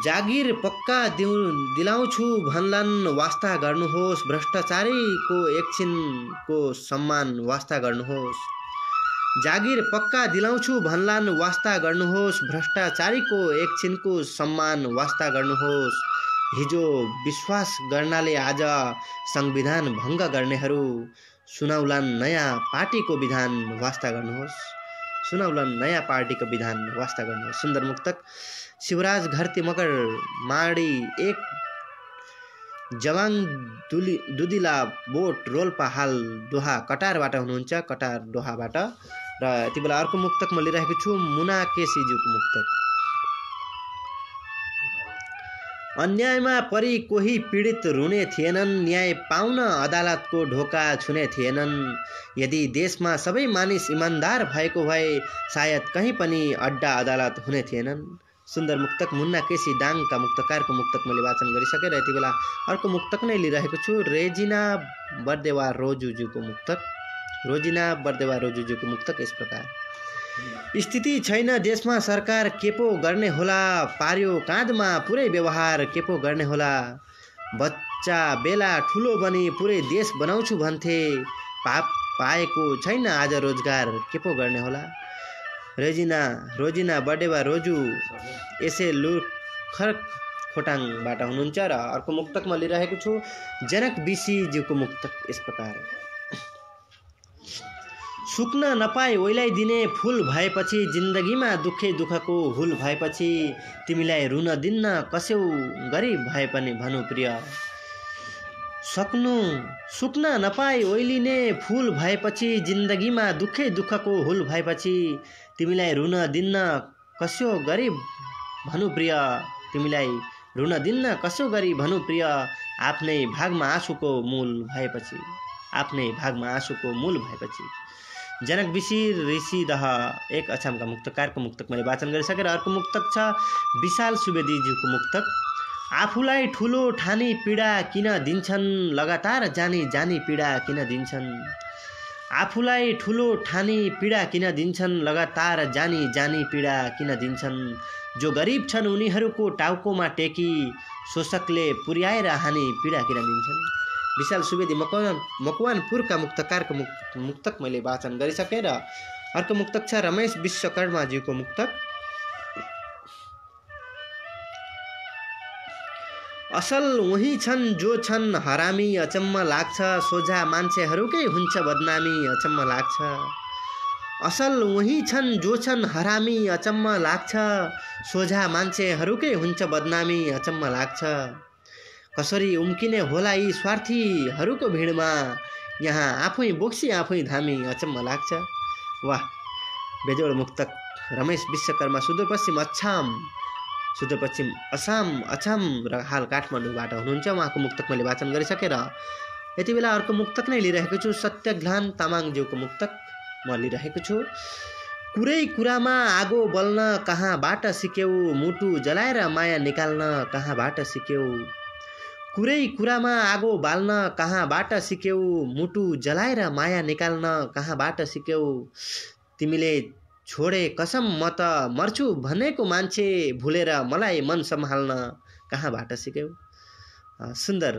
जागिर पक्का दिलाउँछु भन्लान् वास्ता गर्नुहोस्, भ्रष्टाचारीको एकछिनको सम्मान वास्ता गर्नुहोस्। जागिर पक्का दिलाउँछु भन्लान् वास्ता गर्नुहोस्, भ्रष्टाचारीको एकछिनको सम्मान वास्ता गर्नुहोस्। हिजो विश्वास गर्नाले आज संविधान भङ्ग गर्नेहरू सुनाउलान् नयाँ पार्टीको विधान वास्ता गर्नुहोस्। सुनाउलान् नयाँ पार्टीको विधान वास्ता गर्नुहोस्। सुन्दर मुक्तक शिवराज घरती मगर माडी 1 जवाङ दुदिला बोट रोल्पा हाल दोहा कटारबाट हुनुहुन्छ, कटार दोहाबाट। र यति बेला अर्को मुक्तक म लिइरहेको छु मुना केसीज्यूको मुक्तक। अन्यायमा परि कोही पीडित रुने थिएनन्, न्याय पाउन अदालतको ढोका छुने थिएनन्। यदि देशमा सबै मानिस इमान्दार भएको भए सायद कहीँ पनि अड्डा अदालत हुने थिएनन्। सुन्दर मुक्तक मुन्ना केसी दाङका मुक्तकारको मुक्तक मैले वाचन गरिसकेर यति बेला अर्को मुक्तक नै लिइरहेको छु। रेजिना बर्देवा रोजुजुको मुक्तक। रोजिना बर्देवा रोजुजुको मुक्तक यस प्रकार। स्थिति छैन देशमा सरकार के पो गर्ने होला, पार्यो काँधमा पुरै व्यवहार के पो गर्ने होला। बच्चा बेला ठुलो बनी पुरै देश बनाउँछु भन्थे, पाएको छैन आज रोजगार के पो गर्ने होला। रोजिना बर्देवा रोजु यसै लुखर्क खोटाङबाट हुनुहुन्छ। र अर्को मुक्तक म लिइरहेको छु जनक बिसीज्यूको मुक्तक यस प्रकार। सुक्न नपाए ओइलाई दिने फूल भएपछि, जिन्दगीमा दुःखै दुःखको हुल भएपछि, तिमीलाई रुन दिन्न कसौ गरीब भए पनि भनु प्रिय। सुक्न नपाए ओइलिने फूल भएपछि, जिन्दगीमा दुःखै दुःखको हुल भएपछि, तिमीलाई रुन दिन्न कसो गरी भनु प्रिय। तिमीलाई रुन दिन्न कसो गरी भनु प्रिय। आफ्नै भागमा आँसुको मूल भएपछि, आफ्नै भागमा आँसुको मूल भएपछि। जनक बिसी ऋषिदह एक अछामका मुक्तकारको मुक्तक मैले वाचन गरिसकेर अर्को मुक्तक छ विशाल सुवेदीज्यूको मुक्तक। आफूलाई ठुलो ठानी पीडा किन दिन्छन्, लगातार जानी जानी पीडा किन दिन्छन्। आफूलाई ठुलो ठानी पीडा किन दिन्छन्, लगातार जानी जानी पीडा किन दिन्छन्। जो गरिब छन् उनीहरूको टाउकोमा टेकी, शोषकले पुर्याएर हानी पीडा किन दिन्छन्। विशाल सुवेदी मकवानपुरका मुक्तकारको मुक्तक मैले वाचन गरिसकेँ। र अर्को मुक्तक छ रमेश विश्वकर्माज्यूको मुक्तक। असल वही छन् जो छन् हरामी अचम्म लाग्छ, सोझा मान्छेहरूकै हुन्छ बदनामी अचम्म लाग्छ। असल वही छन् जो छन् हरामी अचम्म लाग्छ, सोझा मान्छेहरूकै हुन्छ बदनामी अचम्म लाग्छ। कसरी उम्किने होला यी स्वार्थीहरूको भिडमा, यहाँ आफै बोक्सी आफै धामी अचम्म लाग्छ। वाह, बेजोड मुक्तक रमेश विश्वकर्मा सुदूरपश्चिम अछाम र हाल काठमाडौँबाट हुनुहुन्छ। उहाँको मुक्तक मैले वाचन गरिसकेर यति बेला अर्को मुक्तक नै लिइरहेको छु सत्यघ्लान तामाङज्यूको मुक्तक म लिइरहेको छु। कुरै कुरामा आगो बल्न कहाँबाट सिक्यौ, मुटु जलाएर माया निकाल्न कहाँबाट सिक्यौ। कुरै कुरामा आगो बाल्न कहाँबाट सिक्यौ, मुटु जलाएर माया निकाल्न कहाँबाट सिक्यौ। तिमीले छोडे कसम म त मर्छु भनेको मान्छे, भुलेर मलाई मन सम्हाल्न कहाँबाट सिक्यौ। सुन्दर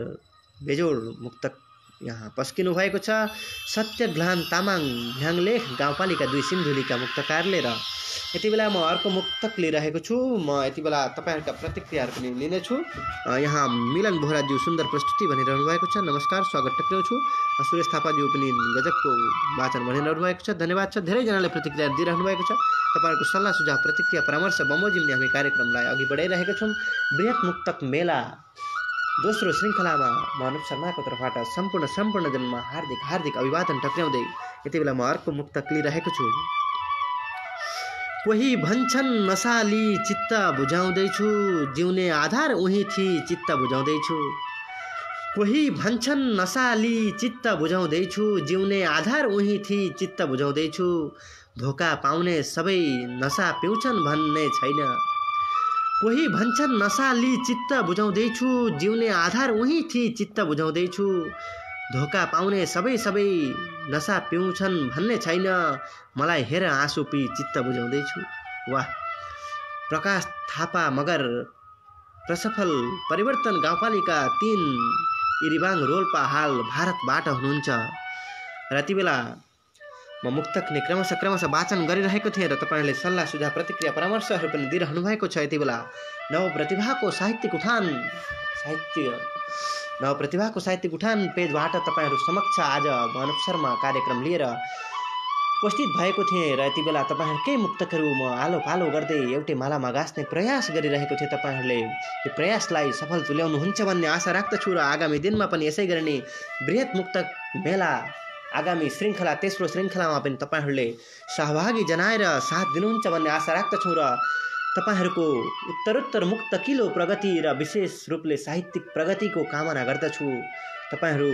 बेजोड मुक्तक यहाँ पस्किनु भएको छ सत्यघ्लान तामाङ ढ्याङलेख गाउँपालिका 2 सिन्धुलीका मुक्तकारले। र यति बेला म अर्को मुक्तक लिइरहेको छु। म यति बेला तपाईँहरूका प्रतिक्रियाहरू पनि लिनेछु। यहाँ मिलन बोहराज्यू सुन्दर प्रस्तुति भनिरहनु भएको छ, नमस्कार स्वागत टक्राउँछु। सुरेश थापाज्यू पनि गजबको वाचन भनिरहनु भएको छ, धन्यवाद छ। धेरैजनाले प्रतिक्रिया दिइरहनु भएको छ। तपाईँहरूको सल्लाह सुझाव प्रतिक्रिया परामर्श बमोजिमले हामी कार्यक्रमलाई अघि बढाइरहेका छौँ। बृहत मुक्तक मेला दोस्रो श्रृङ्खलामा म अनुप शर्माको तर्फबाट सम्पूर्ण जनमा हार्दिक अभिवादन टक्राउँदै यति बेला म अर्को मुक्तक लिइरहेको छु। कोही भन्छन् नसाली चित्त बुझाउँदैछु, जिउने आधार उही थिई चित्त बुझाउँदैछु। कोही भन्छन् नसाली चित्त बुझाउँदैछु, जिउने आधार उही थिई चित्त बुझाउँदैछु। धोका पाउने सबै नसा पिउँछन् भन्ने छैन। कोही भन्छन् नसाली चित्त बुझाउँदैछु, जिउने आधार उही थिई चित्त बुझाउँदैछु। धोका पाउने सबै नसा पिउँछन् भन्ने छैन, मलाई हेर आँसु पी चित्त बुझाउँदैछु। वाह, प्रकाश थापा मगर प्रसफल परिवर्तन गाउँपालिका 3 इरिबाङ रोल्पा हाल भारतबाट हुनुहुन्छ। र यति बेला म मुक्तक नै क्रमशः वाचन गरिरहेको थिएँ र तपाईँहरूले सल्लाह सुझाव प्रतिक्रिया परामर्शहरू पनि दिइरहनु भएको छ। यति बेला नवप्रतिभाको साहित्यिक उठान पेजबाट तपाईँहरू समक्ष आज अनुप शर्मा कार्यक्रम लिएर उपस्थित भएको थिएँ। र यति बेला तपाईँहरूकै मुक्तकहरू म आलो पालो गर्दै एउटै मालामा गाँस्ने प्रयास गरिरहेको थिएँ। तपाईँहरूले यो प्रयासलाई सफल तुल्याउनुहुन्छ भन्ने आशा राख्दछु र आगामी दिनमा पनि यसै गरी नै बृहत मुक्तक मेला आगामी श्रृङ्खला तेस्रो श्रृङ्खलामा पनि तपाईँहरूले सहभागी जनाएर साथ दिनुहुन्छ भन्ने आशा राख्दछु। र तपाईहरूको उत्तरोत्तर मुक्तकिलो प्रगति र विशेष रूपले साहित्यिक प्रगतिको कामना गर्दछु। तपाईहरू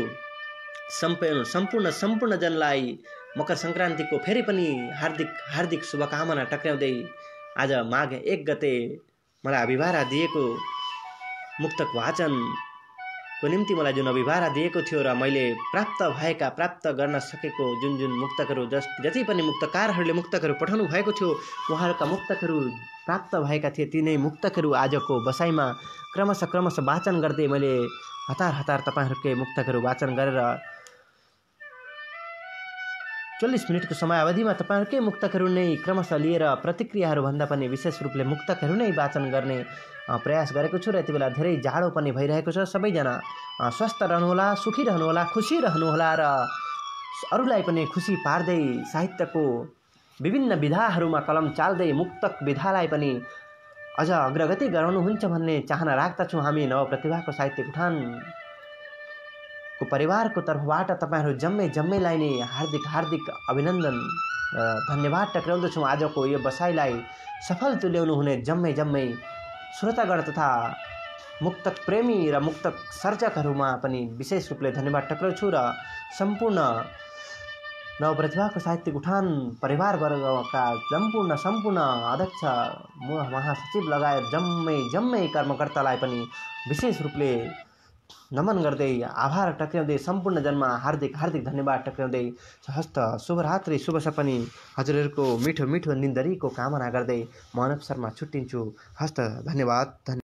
सम्पूर्ण जनलाई मकर सङ्क्रान्तिको फेरि पनि हार्दिक शुभकामना टक्र्याउँदै आज माघ 1 गते मलाई अभिभारा दिएको मुक्तक वाचनको निम्ति मलाई जुन अभिभारा दिएको थियो र मैले प्राप्त गर्न सकेको जुन मुक्तकहरू जति पनि मुक्तकारहरूले मुक्तकहरू पठाउनु भएको थियो उहाँहरूका मुक्तकहरू प्राप्त भएका थिए। ती नै मुक्तकहरू आजको बसाइमा क्रमशः वाचन गर्दै मैले हतार तपाईहरूकै मुक्तकहरू वाचन गरेर 40 मिनटको समयावधिमा तपाईहरूकै मुक्तकहरू नै क्रमशः लिएर प्रतिक्रियाहरू भन्दा पनि विशेष रूपले मुक्तकहरू नै वाचन गर्ने प्रयास गरेको छु। र यति बेला धेरै जाडो पनि भइरहेको छ। सबैजना स्वस्थ रहनुहोला, सुखी रहनुहोला, खुसी रहनुहोला र अरूलाई पनि खुसी पार्दै साहित्यको विभिन्न विधाहरूमा कलम चाल्दै मुक्तक विधालाई पनि अझ अग्रगति गराउनुहुन्छ भन्ने चाहना राख्दछौँ। हामी नवप्रतिभाको साहित्यिक उठानको परिवारको तर्फबाट तपाईहरू जम्मैलाई नै हार्दिक अभिनन्दन धन्यवाद टक्राउँदछौँ। आजको यो बसाइलाई सफल तुल्याउनु हुने जम्मै श्रोतागण तथा मुक्तक प्रेमी र मुक्तक सर्जकहरूमा पनि विशेष रूपले धन्यवाद टक्राउँछु र सम्पूर्ण नवप्रतिभाको साहित्यिक उठान परिवारवर्गका सम्पूर्ण अध्यक्ष महासचिव लगायत जम्मै कर्मकर्तालाई पनि विशेष रूपले नमन गर्दै आभार टक्र्याउँदै सम्पूर्ण जनमा हार्दिक धन्यवाद टक्र्याउँदै हस्त शुभरात्रि शुभ सपनी हजुरहरूको मिठो निन्दरीको कामना गर्दै म अनुप शर्मा छुट्टिन्छु। हस्त धन्यवाद।